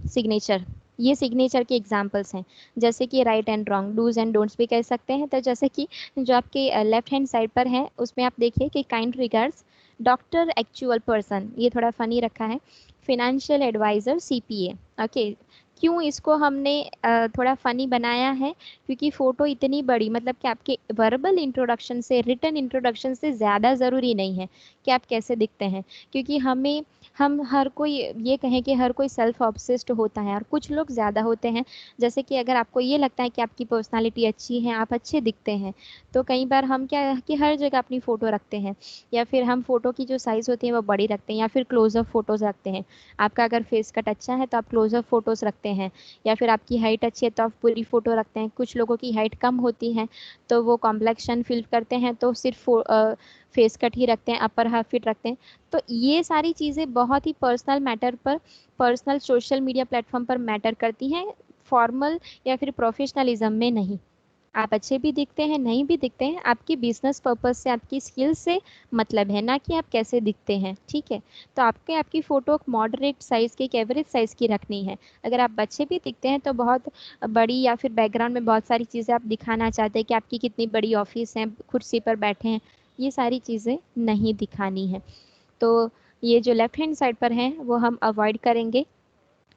सिग्नेचर, ये सिग्नेचर के एग्जांपल्स हैं, जैसे कि right and wrong, dos and don'ts भी कह सकते हैं, तो जैसे कि जो आपके लेफ्ट हैंड साइड पर है उसमें आप देखिए कि kind regards doctor actual person, ये थोड़ा फनी रखा है। Financial adviser CPA. ओके, क्यों इसको हमने थोड़ा फनी बनाया है, क्योंकि फोटो इतनी बड़ी, मतलब कि आपके वर्बल इंट्रोडक्शन से, रिटन इंट्रोडक्शन से ज़्यादा ज़रूरी नहीं है कि आप कैसे दिखते हैं। क्योंकि हम हर कोई, ये कहें कि हर कोई सेल्फ ऑब्सेस्ड होता है, और कुछ लोग ज़्यादा होते हैं। जैसे कि अगर आपको ये लगता है कि आपकी पर्सनालिटी अच्छी है, आप अच्छे दिखते हैं, तो कई बार हम क्या है कि हर जगह अपनी फ़ोटो रखते हैं, या फिर हम फ़ोटो की जो साइज़ होती है वो बड़ी रखते हैं, या फिर क्लोजअप फ़ोटोज़ रखते हैं। आपका अगर फेस कट अच्छा है तो आप क्लोजअप फ़ोटोज़ रखते हैं, या फिर आपकी हाइट अच्छी है तो आप पूरी फ़ोटो रखते हैं। कुछ लोगों की हाइट कम होती है तो वो कॉम्प्लेक्शन फिल करते हैं, तो सिर्फ फेस कट ही रखते हैं, अपर हाफ फिट रखते हैं। तो ये सारी चीज़ें बहुत ही पर्सनल मैटर पर, पर्सनल सोशल मीडिया प्लेटफॉर्म पर मैटर करती हैं, फॉर्मल या फिर प्रोफेशनलिज्म में नहीं। आप अच्छे भी दिखते हैं, नहीं भी दिखते हैं, आपकी बिजनेस पर्पज से, आपकी स्किल से मतलब है, ना कि आप कैसे दिखते हैं। ठीक है, तो आपकी फ़ोटो मॉडरेट साइज़ की, एक एवरेज साइज़ की रखनी है। अगर आप अच्छे भी दिखते हैं तो बहुत बड़ी, या फिर बैकग्राउंड में बहुत सारी चीज़ें आप दिखाना चाहते हैं कि आपकी कितनी बड़ी ऑफिस है, कुर्सी पर बैठे हैं, ये सारी चीज़ें नहीं दिखानी है। तो ये जो लेफ्ट हैंड साइड पर हैं वो हम अवॉइड करेंगे।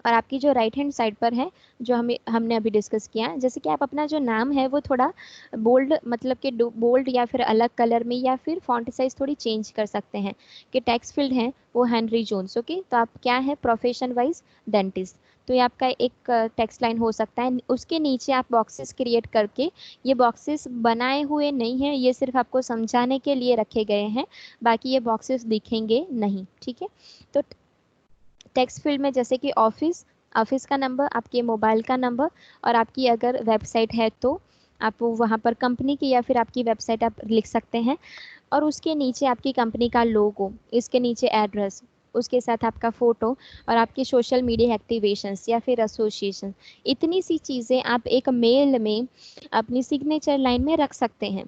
और आपकी जो राइट हैंड साइड पर है, जो हमने अभी डिस्कस किया, जैसे कि आप अपना जो नाम है वो थोड़ा बोल्ड, मतलब कि बोल्ड या फिर अलग कलर में, या फिर फॉन्ट साइज थोड़ी चेंज कर सकते हैं। कि टेक्स्ट फील्ड है वो हेनरी जोन्स। ओके, तो आप क्या है, प्रोफेशन वाइज डेंटिस्ट। तो ये आपका एक टेक्स्ट लाइन हो सकता है। उसके नीचे आप बॉक्सेस क्रिएट करके, ये बॉक्सेस बनाए हुए नहीं हैं, ये सिर्फ आपको समझाने के लिए रखे गए हैं, बाकी ये बॉक्सेस दिखेंगे नहीं। ठीक है, तो टेक्स्ट फील्ड में जैसे कि ऑफिस, ऑफिस का नंबर, आपके मोबाइल का नंबर, और आपकी अगर वेबसाइट है तो आप वहाँ पर कंपनी की या फिर आपकी वेबसाइट आप लिख सकते हैं। और उसके नीचे आपकी कंपनी का लोगो, इसके नीचे एड्रेस, उसके साथ आपका फ़ोटो, और आपकी सोशल मीडिया एक्टिवेशंस या फिर एसोसिएशन। इतनी सी चीज़ें आप एक मेल में अपनी सिग्नेचर लाइन में रख सकते हैं।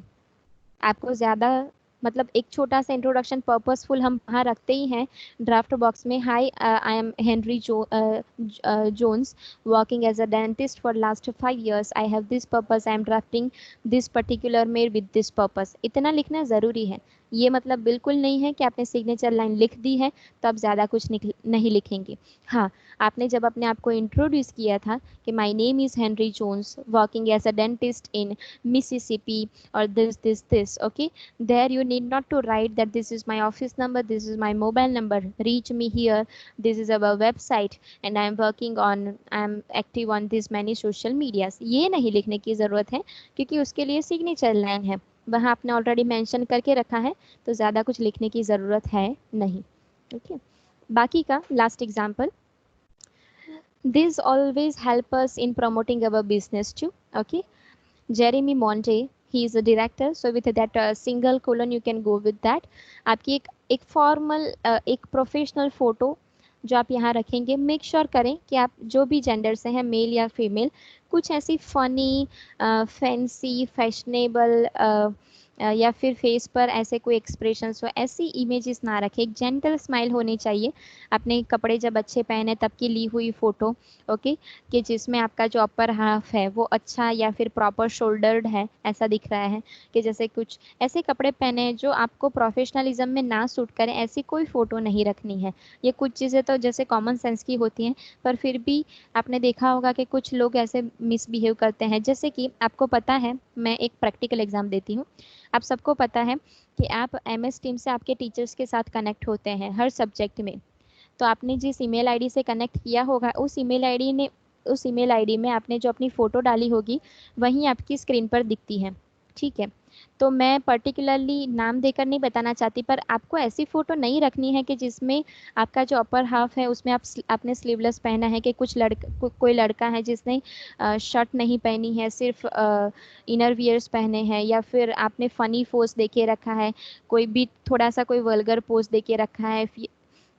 आपको ज़्यादा, मतलब एक छोटा सा इंट्रोडक्शन पर्पसफुल हम वहाँ रखते ही हैं ड्राफ्ट बॉक्स में। Hi, I am Henry Jones, working as a dentist for last 5 years, I have this purpose, I am drafting this particular mail with this purpose. इतना लिखना ज़रूरी है। ये मतलब बिल्कुल नहीं है कि आपने सिग्नेचर लाइन लिख दी है तो आप ज़्यादा कुछ नहीं लिखेंगे। हाँ, आपने जब अपने आप को इंट्रोड्यूस किया था कि my name is Henry Jones, working as a dentist in Mississippi, or this, okay, there you need not to write that this is my office number, this is my mobile number, reach me here, this is our website, and I am working on, I am active on this many social medias। ये नहीं लिखने की ज़रूरत है, क्योंकि उसके लिए signature line है, वहाँ आपने ऑलरेडी मेंशन करके रखा है, तो ज़्यादा कुछ लिखने की ज़रूरत है नहीं। ओके, बाकी का last example, this always help us in promoting our business too. Okay, Jeremy Monte, he is a director, so with that single colon you can go with that। आपकी एक फॉर्मल, एक प्रोफेशनल फोटो जो आप यहाँ रखेंगे, make sure करें कि आप जो भी जेंडर से हैं, मेल या फीमेल, कुछ ऐसी फनी, फैंसी, फैशनेबल, या फिर फेस पर ऐसे कोई एक्सप्रेशंस हो, ऐसी इमेजेस ना रखें। एक जेंटल स्माइल होनी चाहिए। अपने कपड़े जब अच्छे पहने तब की ली हुई फ़ोटो, ओके, कि जिसमें आपका जो अपर हाफ है वो अच्छा या फिर प्रॉपर शोल्डर्ड है, ऐसा दिख रहा है। कि जैसे कुछ ऐसे कपड़े पहने हैं जो आपको प्रोफेशनलिज्म में ना सूट करें, ऐसी कोई फ़ोटो नहीं रखनी है। ये कुछ चीज़ें तो जैसे कॉमन सेंस की होती हैं, पर फिर भी आपने देखा होगा कि कुछ लोग ऐसे मिसबिहेव करते हैं। जैसे कि आपको पता है, मैं एक प्रैक्टिकल एग्जाम देती हूँ। आप सबको पता है कि आप एमएस टीम से आपके टीचर्स के साथ कनेक्ट होते हैं हर सब्जेक्ट में। तो आपने जिस ईमेल आईडी से कनेक्ट किया होगा, उस ईमेल आईडी में आपने जो अपनी फ़ोटो डाली होगी, वहीं आपकी स्क्रीन पर दिखती है। ठीक है, तो मैं पर्टिकुलरली नाम देकर नहीं बताना चाहती, पर आपको ऐसी फ़ोटो नहीं रखनी है कि जिसमें आपका जो अपर हाफ है उसमें आपने स्लीवलेस पहना है, कि कोई लड़का है जिसने शर्ट नहीं पहनी है, सिर्फ इनर वियर्स पहने हैं, या फिर आपने फ़नी पोज दे के रखा है, कोई भी थोड़ा सा कोई वल्गर पोज दे के रखा है,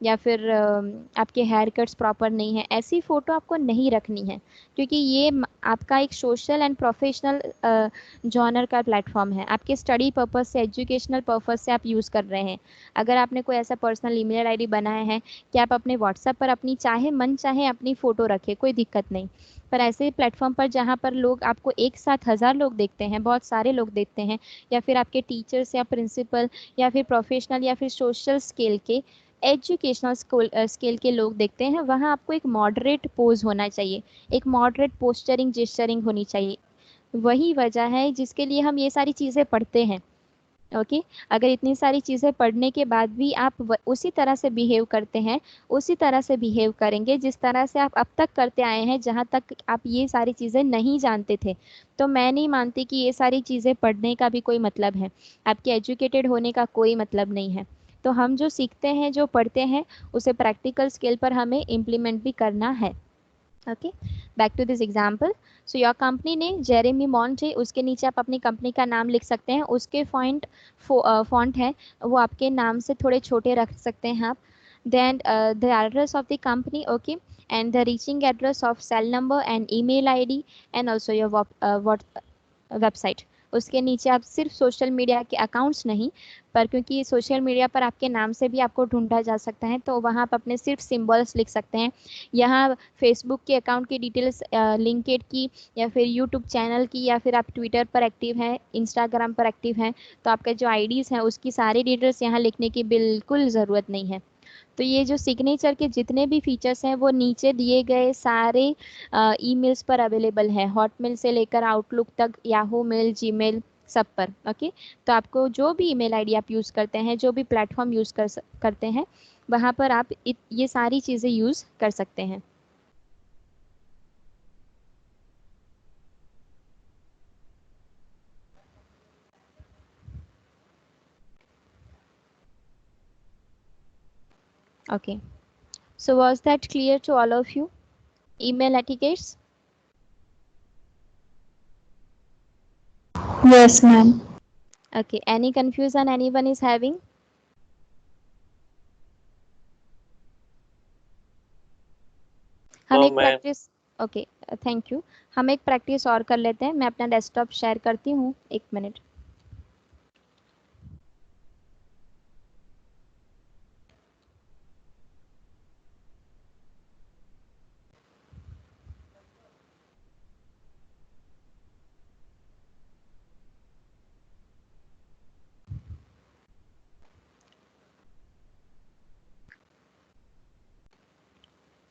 या फिर आपके हेयर कट्स प्रॉपर नहीं है, ऐसी फ़ोटो आपको नहीं रखनी है, क्योंकि ये आपका एक सोशल एंड प्रोफेशनल जॉनर का प्लेटफॉर्म है। आपके स्टडी पर्पज़ से, एजुकेशनल पर्पज़ से आप यूज़ कर रहे हैं। अगर आपने कोई ऐसा पर्सनल ईमेल आईडी बनाया है कि आप अपने व्हाट्सएप पर अपनी चाहे मन चाहे अपनी फ़ोटो रखें, कोई दिक्कत नहीं। पर ऐसे प्लेटफॉर्म पर जहाँ पर लोग आपको एक साथ 1000 लोग देखते हैं, बहुत सारे लोग देखते हैं, या फिर आपके टीचर्स या प्रिंसिपल या फिर प्रोफेशनल या फिर सोशल स्केल के, एजुकेशनल स्केल के लोग देखते हैं, वहाँ आपको एक मॉडरेट पोज होना चाहिए, एक मॉडरेट पोस्चरिंग जेस्चरिंग होनी चाहिए। वही वजह है जिसके लिए हम ये सारी चीज़ें पढ़ते हैं। ओके, अगर इतनी सारी चीज़ें पढ़ने के बाद भी आप उसी तरह से बिहेव करते हैं, उसी तरह से बिहेव करेंगे जिस तरह से आप अब तक करते आए हैं, जहाँ तक आप ये सारी चीज़ें नहीं जानते थे, तो मैं नहीं मानती कि ये सारी चीज़ें पढ़ने का भी कोई मतलब है, आपके एजुकेटेड होने का कोई मतलब नहीं है। तो हम जो सीखते हैं, जो पढ़ते हैं, उसे प्रैक्टिकल स्केल पर हमें इम्प्लीमेंट भी करना है। Okay, back to this example. So your company ने जेरेमी मॉन्ट है, उसके नीचे आप अपनी कंपनी का नाम लिख सकते हैं, उसके फॉन्ट है वो आपके नाम से थोड़े छोटे रख सकते हैं आप। Then the address of the company, okay, and the reaching address of cell number and email ID and also your website. उसके नीचे आप सिर्फ सोशल मीडिया के अकाउंट्स नहीं, पर क्योंकि सोशल मीडिया पर आपके नाम से भी आपको ढूंढा जा सकता है, तो वहाँ आप अपने सिर्फ सिंबल्स लिख सकते हैं। यहाँ फेसबुक के अकाउंट की डिटेल्स, लिंक्डइन की, या फिर यूट्यूब चैनल की, या फिर आप ट्विटर पर एक्टिव हैं, इंस्टाग्राम पर एक्टिव हैं, तो आपका जो आईडीज़ हैं उसकी सारी डिटेल्स यहाँ लिखने की बिल्कुल ज़रूरत नहीं है। तो ये जो सिग्नेचर के जितने भी फीचर्स हैं वो नीचे दिए गए सारे ईमेल्स पर अवेलेबल है, हॉटमेल से लेकर आउटलुक तक, याहू मेल, जीमेल, सब पर। ओके, तो आपको जो भी ईमेल आईडी आप यूज़ करते हैं, जो भी प्लेटफॉर्म यूज़ करते हैं, वहाँ पर आप ये सारी चीज़ें यूज़ कर सकते हैं। Okay, so was that clear to all of you? Email etiquettes? Yes, ma'am. Okay, any confusion anyone is having? हम नो एक ma'am. Practice, okay, thank you. हम एक प्रैक्टिस और कर लेते हैं, मैं अपना डेस्कटॉप शेयर करती हूँ, एक minute.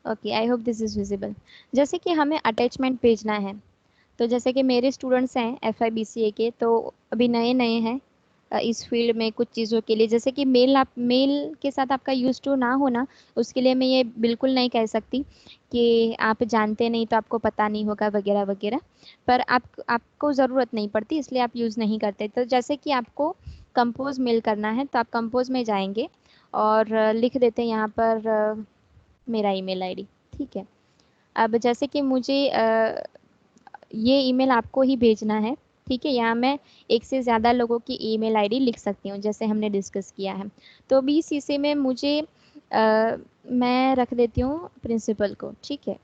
Okay, I hope this is visible. जैसे कि हमें अटैचमेंट भेजना है, तो जैसे कि मेरे स्टूडेंट्स हैं FIBCA के, तो अभी नए नए हैं इस फील्ड में कुछ चीज़ों के लिए, जैसे कि मेल के साथ आपका यूज टू ना होना, उसके लिए मैं ये बिल्कुल नहीं कह सकती कि आप जानते नहीं तो आपको पता नहीं होगा वगैरह वगैरह, पर आपको ज़रूरत नहीं पड़ती इसलिए आप यूज़ नहीं करते। तो जैसे कि आपको कंपोज मेल करना है, तो आप कंपोज में जाएंगे और लिख देते हैं यहाँ पर मेरा ईमेल आईडी। ठीक है, अब जैसे कि मुझे ये ईमेल आपको ही भेजना है, ठीक है, यहाँ मैं एक से ज़्यादा लोगों की ईमेल आईडी लिख सकती हूँ जैसे हमने डिस्कस किया है। तो BCC में मुझे मैं रख देती हूँ प्रिंसिपल को, ठीक है।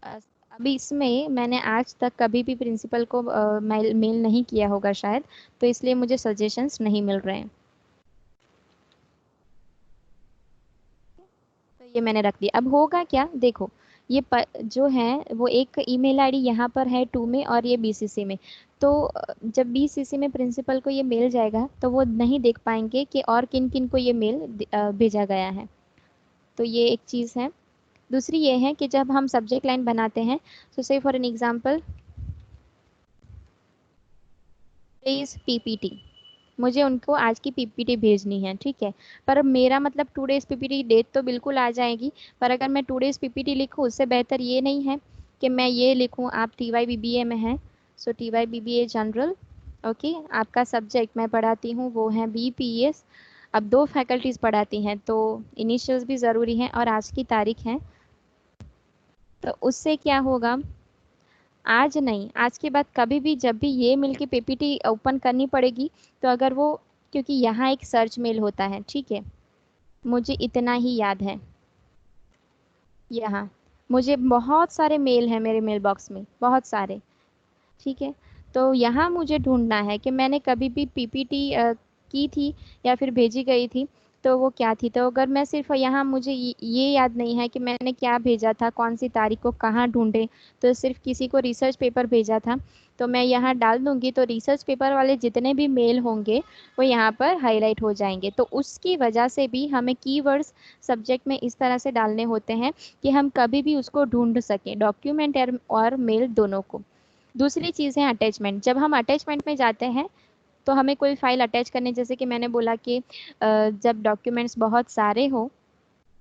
अ, अभी इसमें मैंने आज तक कभी भी प्रिंसिपल को मेल नहीं किया होगा शायद, तो इसलिए मुझे सजेशंस नहीं मिल रहे हैं। तो ये मैंने रख दिया। अब होगा क्या, देखो, जो है वो एक ईमेल आईडी यहाँ पर है 2 में और ये BCC में। तो जब BCC में प्रिंसिपल को ये मेल जाएगा तो वो नहीं देख पाएंगे कि और किन किन को ये मेल भेजा गया है। तो ये एक चीज़ है। दूसरी ये है कि जब हम सब्जेक्ट लाइन बनाते हैं, तो से for an example is PPT, मुझे उनको आज की PPT भेजनी है, ठीक है। पर मेरा मतलब 2 डेज़ PPT डेट तो बिल्कुल आ जाएगी, पर अगर मैं 2 डेज़ PPT लिखूँ, उससे बेहतर ये नहीं है कि मैं ये लिखूँ आप TYBBA में हैं, सो TYBBA जनरल, ओके, आपका सब्जेक्ट मैं पढ़ाती हूँ वो है BPS। अब 2 फैकल्टीज़ पढ़ाती हैं तो इनिशियल्स भी ज़रूरी हैं और आज की तारीख है। तो उससे क्या होगा, आज नहीं, आज के बाद कभी भी जब भी ये मिल के PPT ओपन करनी पड़ेगी, तो अगर वो क्योंकि यहाँ एक सर्च मेल होता है, ठीक है, मुझे इतना ही याद है। यहाँ मुझे बहुत सारे मेल हैं मेरे मेल बॉक्स में, बहुत सारे, ठीक है। तो यहाँ मुझे ढूंढना है कि मैंने कभी भी पीपीटी की थी या फिर भेजी गई थी तो वो क्या थी। तो अगर मैं सिर्फ यहाँ, मुझे ये याद नहीं है कि मैंने क्या भेजा था, कौन सी तारीख को कहाँ ढूंढे, तो सिर्फ किसी को रिसर्च पेपर भेजा था, तो मैं यहाँ डाल दूंगी तो रिसर्च पेपर वाले जितने भी मेल होंगे वो यहाँ पर हाईलाइट हो जाएंगे। तो उसकी वजह से भी हमें कीवर्ड्स सब्जेक्ट में इस तरह से डालने होते हैं कि हम कभी भी उसको ढूंढ सकें, डॉक्यूमेंट और मेल दोनों को। दूसरी चीज़ है अटैचमेंट। जब हम अटैचमेंट में जाते हैं तो हमें कोई फाइल अटैच करने, जैसे कि मैंने बोला कि जब डॉक्यूमेंट्स बहुत सारे हो,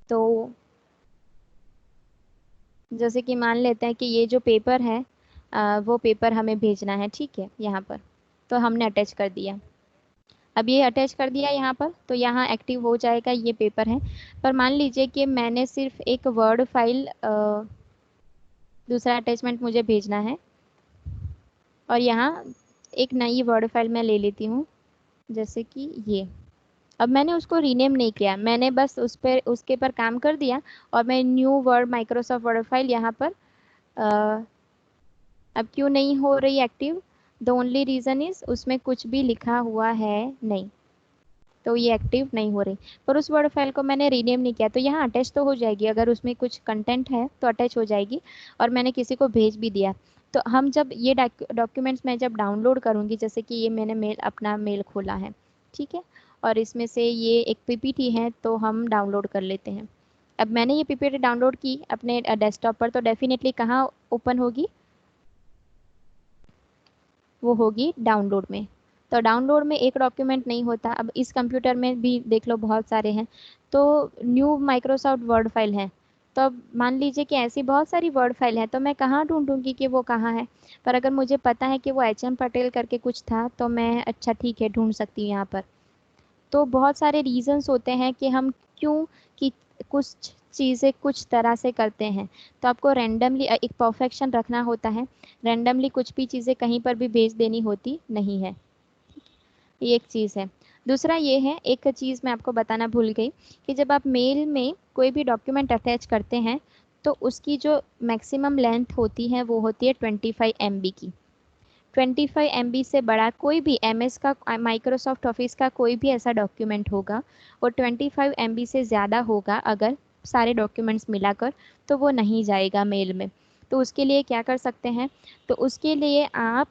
तो जैसे कि मान लेते हैं कि ये जो पेपर है वो पेपर हमें भेजना है, ठीक है, यहाँ पर। तो हमने अटैच कर दिया, अब ये अटैच कर दिया यहाँ पर, तो यहाँ एक्टिव हो जाएगा, ये पेपर है। पर मान लीजिए कि मैंने सिर्फ एक वर्ड फाइल, दूसरा अटैचमेंट मुझे भेजना है, और यहाँ एक नई वर्ड फाइल मैं ले लेती हूँ, जैसे कि ये। अब मैंने उसको रीनेम नहीं किया, मैंने बस उस पर उसके पर काम कर दिया, और मैं new word Microsoft word file यहाँ पर अब क्यों नहीं हो रही active? The only reason is उसमें कुछ भी लिखा हुआ है नहीं, तो ये एक्टिव नहीं हो रही। पर उस वर्ड फाइल को मैंने रीनेम नहीं किया, तो यहाँ अटैच तो हो जाएगी, अगर उसमें कुछ कंटेंट है तो अटैच हो जाएगी, और मैंने किसी को भेज भी दिया। तो हम जब ये डॉक्यूमेंट्स मैं जब डाउनलोड करूँगी, जैसे कि ये मैंने मेल, अपना मेल खोला है, ठीक है, और इसमें से ये एक पीपीटी है, तो हम डाउनलोड कर लेते हैं। अब मैंने ये पीपीटी डाउनलोड की अपने डेस्कटॉप पर, तो डेफिनेटली कहाँ ओपन होगी? वो होगी डाउनलोड में। तो डाउनलोड में एक डॉक्यूमेंट नहीं होता, अब इस कंप्यूटर में भी देख लो बहुत सारे हैं। तो न्यू माइक्रोसॉफ्ट वर्ड फाइल है, तो अब मान लीजिए कि ऐसी बहुत सारी वर्ड फाइल है, तो मैं कहाँ ढूंढूंगी कि वो कहाँ है? पर अगर मुझे पता है कि वो एच एम पटेल करके कुछ था, तो मैं अच्छा ठीक है ढूंढ सकती हूँ यहाँ पर। तो बहुत सारे रीजंस होते हैं कि हम क्यों, कि कुछ चीज़ें कुछ तरह से करते हैं। तो आपको रैंडमली एक परफेक्शन रखना होता है, रैंडमली कुछ भी चीज़ें कहीं पर भी भेज देनी होती नहीं है। ये एक चीज़ है। दूसरा ये है, एक चीज़ मैं आपको बताना भूल गई, कि जब आप मेल में कोई भी डॉक्यूमेंट अटैच करते हैं तो उसकी जो मैक्सिमम लेंथ होती है वो होती है 25 MB की। 25 MB से बड़ा कोई भी MS का, माइक्रोसॉफ्ट ऑफिस का कोई भी ऐसा डॉक्यूमेंट होगा, वो 25 MB से ज़्यादा होगा अगर सारे डॉक्यूमेंट्स मिलाकर, तो वो नहीं जाएगा मेल में। तो उसके लिए क्या कर सकते हैं? तो उसके लिए आप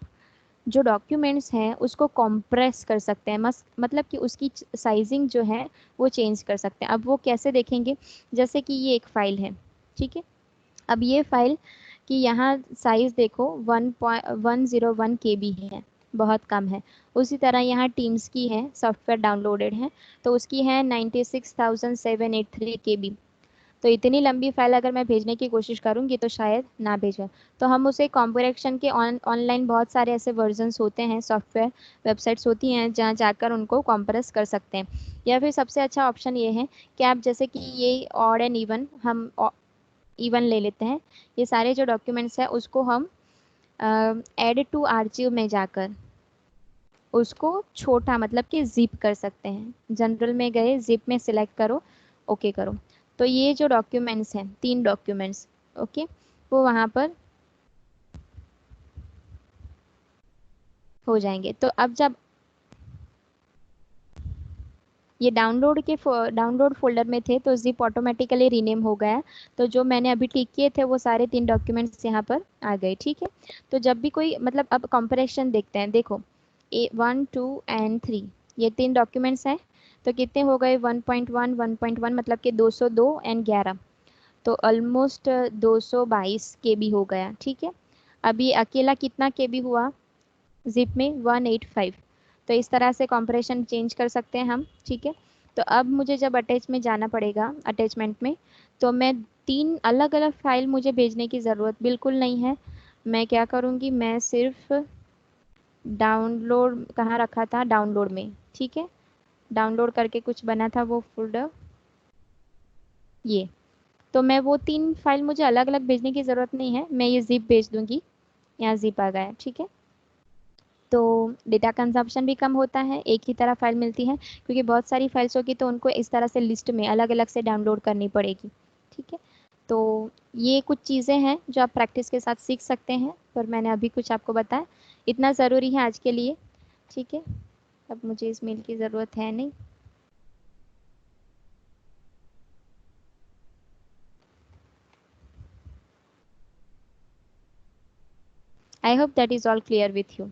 जो डॉक्यूमेंट्स हैं उसको कॉम्प्रेस कर सकते हैं, मतलब कि उसकी साइजिंग जो है वो चेंज कर सकते हैं। अब वो कैसे देखेंगे? जैसे कि ये एक फ़ाइल है, ठीक है, अब ये फाइल की यहाँ साइज़ देखो 1.101 KB है, बहुत कम है। उसी तरह यहाँ टीम्स की है, सॉफ्टवेयर डाउनलोडेड है, तो उसकी है 96,783 KB। तो इतनी लंबी फाइल अगर मैं भेजने की कोशिश करूँगी तो शायद ना भेजूँ। तो हम उसे कॉम्प्रेक्शन के ऑनलाइन बहुत सारे ऐसे वर्जन्स होते हैं, सॉफ्टवेयर वेबसाइट्स होती हैं जहाँ जाकर उनको कॉम्प्रेस कर सकते हैं। या फिर सबसे अच्छा ऑप्शन ये है कि आप, जैसे कि ये ऑड एंड इवन, हम इवन ले लेते हैं, ये सारे जो डॉक्यूमेंट्स हैं उसको हम ऐड टू आर्चिव में जाकर उसको छोटा, मतलब कि जिप कर सकते हैं। जनरल में गए, जिप में सिलेक्ट करो, ओके करो, तो ये जो डॉक्यूमेंट्स हैं, 3 डॉक्यूमेंट्स, ओके, वो वहाँ पर हो जाएंगे। तो अब जब ये डाउनलोड फोल्डर में थे तो जिप ऑटोमेटिकली रीनेम हो गया। तो जो मैंने अभी टिक किए थे वो सारे 3 डॉक्यूमेंट्स यहाँ पर आ गए, ठीक है। तो जब भी कोई, मतलब अब कंपैरिजन देखते हैं, देखो 1 2 एंड 3, ये 3 डॉक्यूमेंट्स हैं, तो कितने हो गए? 1.1 1.1, मतलब कि 202 एंड 11, तो ऑलमोस्ट 222 KB हो गया, ठीक है। अब ये अकेला कितना KB हुआ जिप में? 185। तो इस तरह से कंप्रेशन चेंज कर सकते हैं हम, ठीक है। तो अब मुझे जब अटैच में जाना पड़ेगा, अटैचमेंट में, तो मैं 3 अलग अलग फाइल मुझे भेजने की ज़रूरत बिल्कुल नहीं है। मैं क्या करूँगी, मैं सिर्फ डाउनलोड, कहाँ रखा था? डाउनलोड में, ठीक है, डाउनलोड करके कुछ बना था वो फोल्डर, ये। तो मैं वो 3 फाइल मुझे अलग अलग भेजने की ज़रूरत नहीं है, मैं ये जिप भेज दूँगी। यहाँ जिप आ गया, ठीक है। तो डेटा कंजप्शन भी कम होता है, एक ही तरह फाइल मिलती है, क्योंकि बहुत सारी फाइल्स होगी तो उनको इस तरह से लिस्ट में अलग अलग से डाउनलोड करनी पड़ेगी। ठीक है, तो ये कुछ चीज़ें हैं जो आप प्रैक्टिस के साथ सीख सकते हैं, पर मैंने अभी कुछ आपको बताया, इतना ज़रूरी है आज के लिए। ठीक है, अब मुझे इस मेल की ज़रूरत है नहीं। I hope that is all clear with you.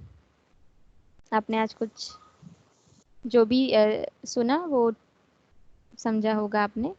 आपने आज कुछ जो भी सुना वो समझा होगा आपने।